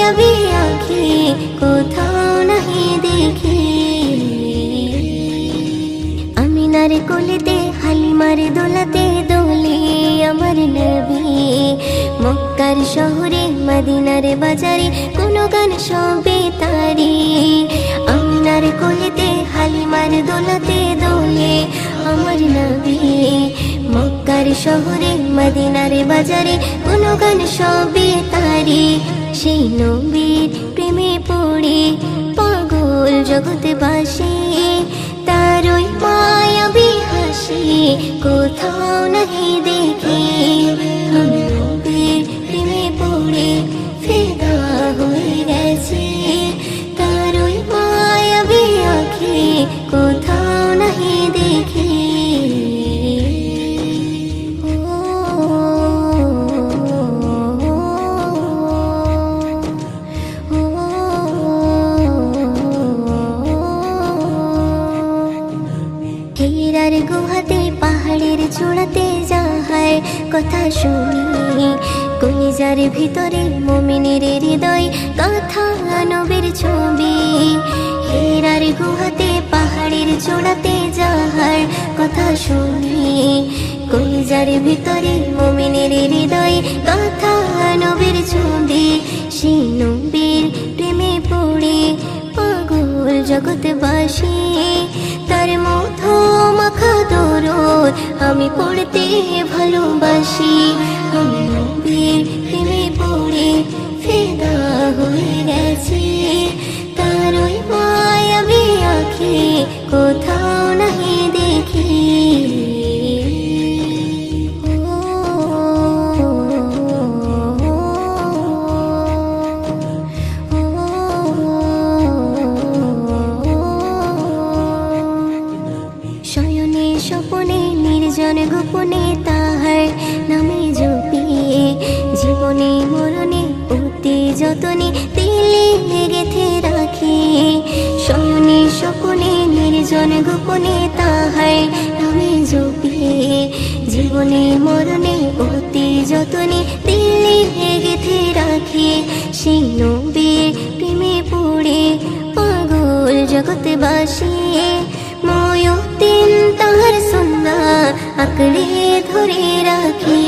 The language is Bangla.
মায়াবী আঁখি কোথাও নাহি দেখি। আমিনার কোলেতে হালিমার দোলাতে দোলে আমার নবী। মক্কার শহরে মদিনার বাজারে কোন গান সবে তারি। আমিনার কোলেতে হালিমার দোলাতে দোলে আমার নবী। মক্কার শহরে মদিনার বাজারে কোন গান সবে তারি। সেই নবীর প্রেমে পড়ে পাগল জগৎবাসী। তার ওই মায়াবী হাসি কোথাও নাহি দেখি। আমি নবীর প্রেমে পড়ে ফিদা হয়ে গেছি। তার ওই মায়াবী আঁখি কোথাও নাহি দেখি। হীরার গুহাতে পাহাড়ের চূড়াতে যাহার কথা শুনি। কলিজার ভিতরে মুমিনের হৃদয় কথা নবীর ছবি। হীরার গুহাতে পাহাড়ের চূড়াতে যাহার কথা শুনি। কলিজার ভিতরে মুমিনের হৃদয় কথা নবীর ছবি। সেই নবীর প্রেমে পড়ে পাগল জগৎবাসী। তার মধু মাখা দরুদ আমি পড়তে ভালোবাসি। আমি নবীর প্রেমে পড়ে ফিদা হয়ে গেছি। তার ওই মায়াবী আঁখি কোথাও নাহি দেখি। শয়নে স্বপনে নির্জন গোপনে তাহার নামে জপিয়ে। জীবনে মরণে অতি যতনে দিলে গেথে রাখি। শয়নে স্বপনে নির্জন গোপনে তাহার নামে জপিয়ে। জীবনে মরণে অতি যতনে দিলে গেথে রাখি। সেই নবীর প্রেমে পড়ে পাগল জগৎবাসী। ময়ূতিন তাহার সুন্নাহ আঁকড়ে ধরে রাখি।